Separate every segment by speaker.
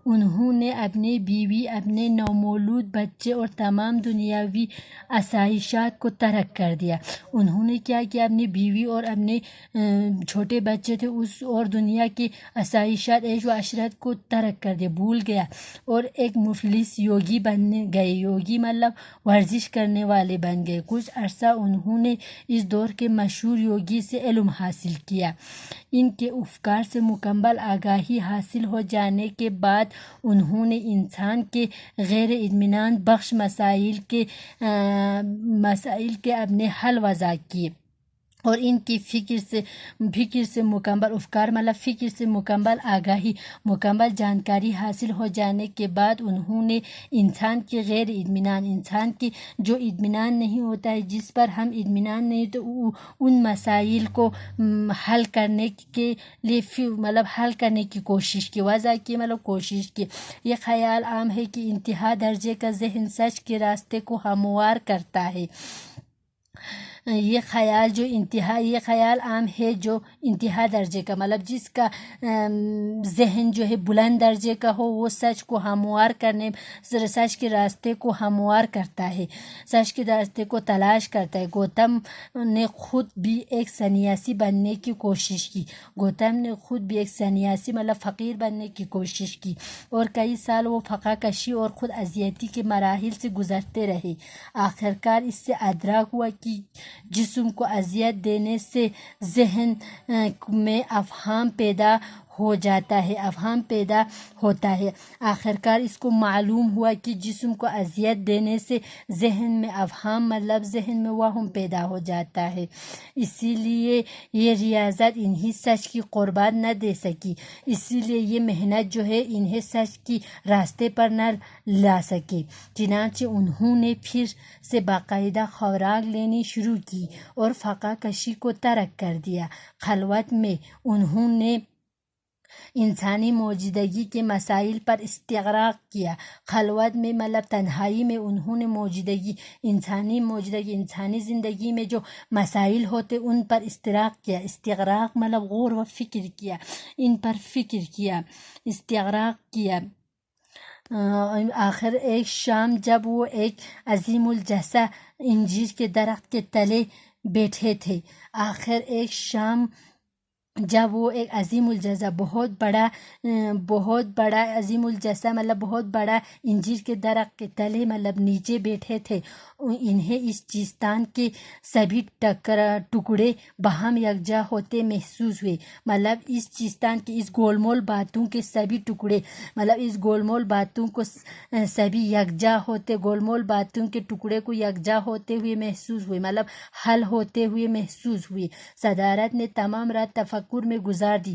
Speaker 1: انہوں نے اپنی بیوی، اپنے نومولود بچے اور تمام دنیاوی آسائشات کو ترک کر دیا۔ انہوں نے کیا کیا؟ اپنی بیوی اور اپنے چھوٹے بچے تھے اس اور دنیا کی آسائشات، عیش و عشرت کو ترک کر دیا، بھول گیا، اور ایک مفلس یوگی بن گئے۔ یوگی مطلب ورزش کرنے والے بن گئے۔ کچھ عرصہ انہوں نے اس دور کے مشہور یوگی سے علم حاصل کیا۔ ان کے افکار سے مکمل آگاہی حاصل ہو جانے کے بعد انہوں نے انسان کے غیر اطمینان بخش مسائل کے اپنے حل وضع کیے، اور ان کی فکر سے مکمل افکار مطلب فکر سے مکمل آگاہی، مکمل جانکاری حاصل ہو جانے کے بعد انہوں نے انسان کے غیر اطمینان، انسان کی جو اطمینان نہیں ہوتا ہے، جس پر ہم اطمینان نہیں تو ان مسائل کو حل کرنے کے لیے حل کرنے کی کوشش کی، وضع کی مطلب کوشش کی۔ یہ خیال عام ہے کہ انتہا درجے کا ذہن سچ کے راستے کو ہموار کرتا ہے۔ یہ خیال عام ہے جو انتہا درجے کا مطلب جس کا ذہن جو ہے بلند درجے کا ہو، وہ سچ کو ہموار کرنے، سچ کے راستے کو ہموار کرتا ہے، سچ کے راستے کو تلاش کرتا ہے۔ گوتم نے خود بھی ایک سنیاسی بننے کی کوشش کی۔ گوتم نے خود بھی ایک سنیاسی مطلب فقیر بننے کی کوشش کی، اور کئی سال وہ فقہ کشی اور خود اذیتی کے مراحل سے گزرتے رہے۔ آخرکار اس سے ادراک ہوا کہ جسم کو اذیت دینے سے ذہن میں افہام پیدا ہوتا ہے۔ آخرکار اس کو معلوم ہوا کہ جسم کو اذیت دینے سے ذہن میں افہام مطلب ذہن میں وہم پیدا ہو جاتا ہے، اسی لیے یہ ریاضت انہیں سچ کی قربان نہ دے سکی، اسی لیے یہ محنت جو ہے انہیں سچ کی راستے پر نہ لا سکے۔ چنانچہ انہوں نے پھر سے باقاعدہ خوراک لینی شروع کی اور فقہ کشی کو ترک کر دیا۔ خلوت میں انہوں نے انسانی موجودگی کے مسائل پر استغراق کیا۔ خلوت میں مطلب تنہائی میں انہوں نے انسانی زندگی میں جو مسائل ہوتے ان پر استغراق مطلب غور و فکر کیا، ان پر فکر کیا، استغراق کیا۔ آخر ایک شام جب وہ ایک عظیم الجثہ انجیر کے درخت کے تلے بیٹھے تھے، عظیم الجثہ بہت بڑا عظیم الجثہ مطلب بہت بڑا انجیر کے درخت کے تلے مطلب نیچے بیٹھے تھے، انہیں اس چیستان کے سبھی ٹکڑے باہم یکجا ہوتے محسوس ہوئے، مطلب اس چیستان کے اس گول مول باتوں کے سبھی ٹکڑے مطلب اس گول مول باتوں کو سبھی یکجا ہوتے، گول مول باتوں کے ٹکڑے کو یکجا ہوتے ہوئے محسوس ہوئے مطلب حل ہوتے ہوئے محسوس ہوئے۔ صدارت نے تمام رات تفکر میں گزار دی۔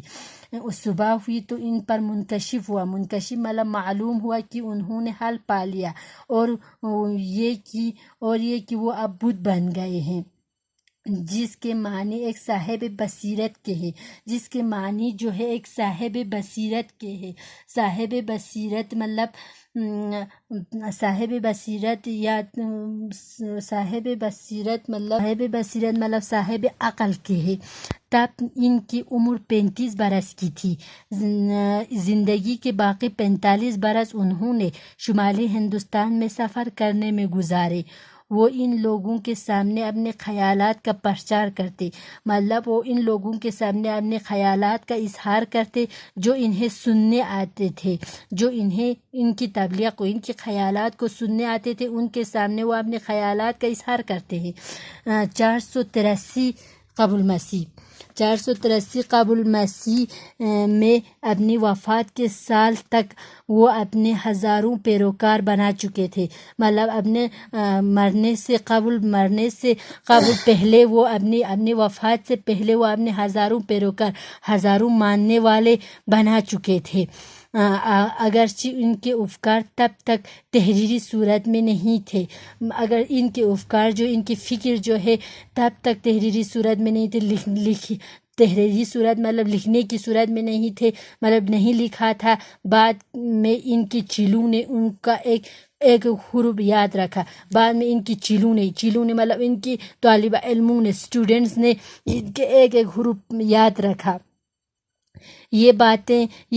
Speaker 1: صبح ہوئی تو ان پر منکشف مطلب معلوم ہوا کہ انہوں نے حل پا لیا، اور یہ کہ وہ اب بت بن گئے ہیں، جس کے معنی ایک صاحب بصیرت کے ہے، جس کے معنی جو ہے ایک صاحب بصیرت کے ہے۔ صاحب بصیرت مطلب صاحب عقل کے ہے۔ تب ان کی عمر 35 برس کی تھی۔ زندگی کے باقی 45 برس انہوں نے شمالی ہندوستان میں سفر کرنے میں گزارے۔ وہ ان لوگوں کے سامنے اپنے خیالات کا پرچار کرتے، مطلب وہ ان لوگوں کے سامنے اپنے خیالات کا اظہار کرتے جو انہیں سننے آتے تھے، جو انہیں ان کی تبلیغ کو، ان کے خیالات کو سننے آتے تھے، ان کے سامنے وہ اپنے خیالات کا اظہار کرتے ہیں۔ 483 قبل مسیح میں اپنی وفات کے سال تک وہ اپنے ہزاروں پیروکار بنا چکے تھے، مطلب اپنے مرنے سے قبل پہلے وہ اپنی وفات سے پہلے وہ اپنے ہزاروں پیروکار، ہزاروں ماننے والے بنا چکے تھے۔ اگرچہ ان کے افکار تب تک تحریری صورت میں نہیں تھے، ان کی فکر جو ہے تب تک تحریری صورت میں نہیں تھے، تحریری صورت مطلب لکھنے کی صورت میں نہیں تھے، مطلب نہیں لکھا تھا۔ بعد میں ان کی چیلوں نے ان کا ایک حرف یاد رکھا، بعد میں ان کی چیلوں نے مطلب ان کی طالب علموں نے، اسٹوڈنٹس نے ان کے ایک حرف یاد رکھا۔ یہ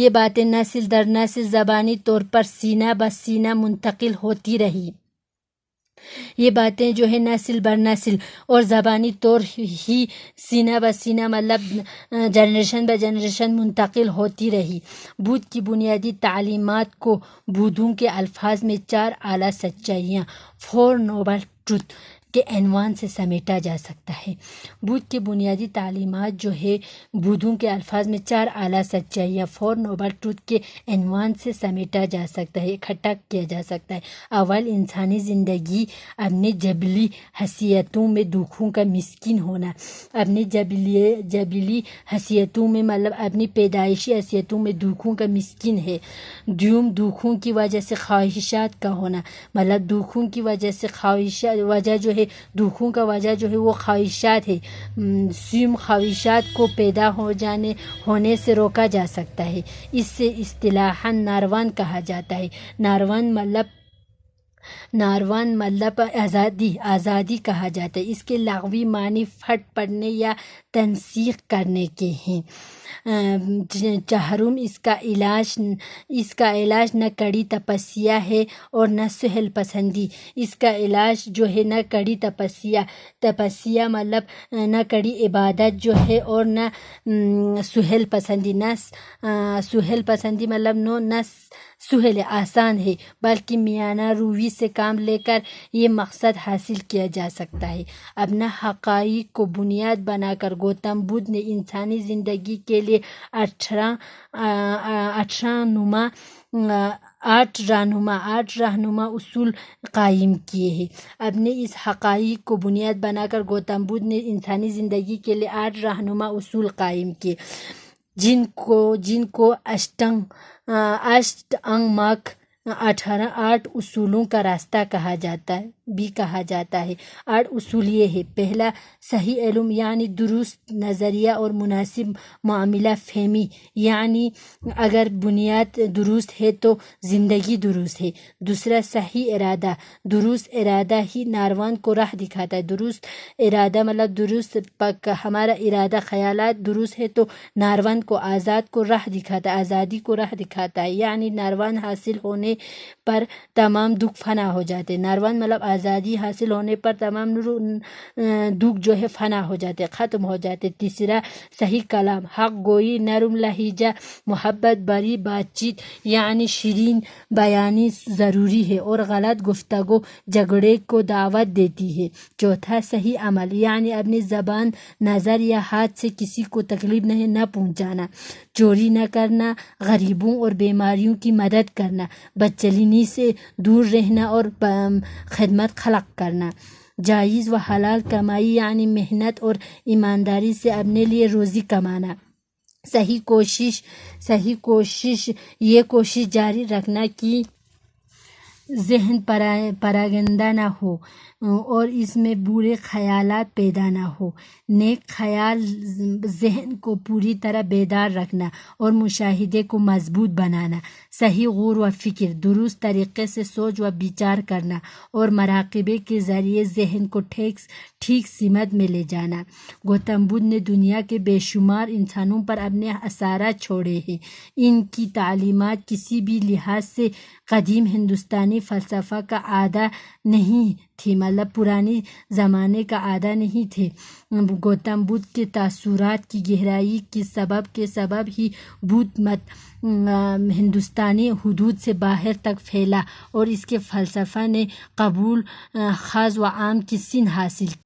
Speaker 1: باتیں نسل در نسل زبانی طور پر سینہ بہ سینہ منتقل ہوتی رہی۔ یہ باتیں جو ہے نسل بر نسل اور زبانی طور ہی سینہ بہ سینہ مطلب جنریشن بہ جنریشن منتقل ہوتی رہی۔ بدھ کی بنیادی تعلیمات کو بدھوں کے الفاظ میں 4 اعلیٰ سچائیاں فور نوبل ٹروتھ کے عنوان سے سمیٹا جا سکتا ہے۔ بدھ کی بنیادی تعلیمات جو ہے بدھوں کے الفاظ میں 4 اعلیٰ سچائیاں فور نوبل ٹروتھ کے عنوان سے سمیٹا جا سکتا ہے، اکٹھا کیا جا سکتا ہے۔ اول، انسانی زندگی اپنی جبلی حیثیتوں میں دکھوں کا مسکین ہونا، اپنی جبلی حیثیتوں میں مطلب اپنی پیدائشی حیثیتوں میں دکھوں کا مسکین ہے۔ دوم، دکھوں کی وجہ سے خواہشات کا ہونا، مطلب دکھوں کی وجہ سے وجہ جو ہے دکھوں کا وجہ جو ہے وہ خواہشات ہے۔ سیم، خواہشات کو پیدا ہونے سے روکا جا سکتا ہے، اس سے اصطلاحاً ناروان کہا جاتا ہے۔ ناروان مطلب آزادی کہا جاتا ہے۔ اس کے لغوی معنی پھٹ پڑنے یا تنسیخ کرنے کے ہیں۔ چہارم، اس کا علاج نہ کڑی تپسیا ہے اور نہ سہل پسندی۔ اس کا علاج جو ہے نہ کڑی تپسیا مطلب نہ کڑی عبادت جو ہے اور نہ سہل پسندی، سہل پسندی مطلب نہ سہل آسان ہے، بلکہ میانہ روی سے کام لے کر یہ مقصد حاصل کیا جا سکتا ہے۔ اپنا حقائق کو بنیاد بنا کر گوتم بدھ نے انسانی زندگی کے لیے 8 رہنما اصول قائم کیے ہیں۔ اپنے اس حقائق کو بنیاد بنا کر گوتم بدھ نے انسانی زندگی کے لیے 8 رہنما اصول قائم کیے، جن کو اشٹانگ مارگ 8 اصولوں کا راستہ کہا جاتا ہے۔ 8 اصول یہ ہے: پہلا، صحیح علم یعنی درست نظریہ اور مناسب معاملہ فہمی، یعنی اگر بنیاد درست ہے تو زندگی درست ہے۔ دوسرا، صحیح ارادہ، درست ارادہ ہی ناروان کو راہ دکھاتا ہے۔ درست ارادہ مطلب درست ہمارا ارادہ خیالات درست ہے تو ناروان کو آزادی کو راہ دکھاتا ہے، یعنی ناروان حاصل ہونے پر تمام دکھ فنا ہو جاتے ہیں۔ ناروان مطلب آزادی حاصل ہونے پر تمام دکھ جو ہے فنا ہو جاتے، ختم ہو جاتے۔ تیسرا، صحیح کلام، حق گوئی، نرم لہجہ، محبت بری بات چیت یعنی شیرین بیانی ضروری ہے اور غلط گفتگو جھگڑے کو دعوت دیتی ہے۔ چوتھا، صحیح عمل یعنی اپنی زبان، نظر یا ہاتھ سے کسی کو تکلیف نہ پہنچانا، چوری نہ کرنا، غریبوں اور بیماریوں کی مدد کرنا، بدچلنی سے دور رہنا اور خدمت خلق کرنا۔ جائز و حلال کمائی یعنی محنت اور ایمانداری سے اپنے لیے روزی کمانا۔ صحیح کوشش یہ کوشش جاری رکھنا کہ ذہن پراگندہ نہ ہو اور اس میں برے خیالات پیدا نہ ہو۔ نیک خیال ذہن کو پوری طرح بیدار رکھنا اور مشاہدے کو مضبوط بنانا۔ صحیح غور و فکر، درست طریقے سے سوچ و بچار کرنا اور مراقبے کے ذریعے ذہن کو ٹھیک سمت میں لے جانا۔ گوتم بدھ نے دنیا کے بے شمار انسانوں پر اپنے اثرات چھوڑے ہیں۔ ان کی تعلیمات کسی بھی لحاظ سے قدیم ہندوستانی فلسفہ کا آدھا نہیں تھی، مطلب پرانے زمانے کا آدھا نہیں تھے۔ گوتم بدھ کے تاثرات کی گہرائی کے سبب ہی بدھ مت ہندوستانی حدود سے باہر تک پھیلا اور اس کے فلسفہ نے قبول خاص و عام کی سن حاصل کی۔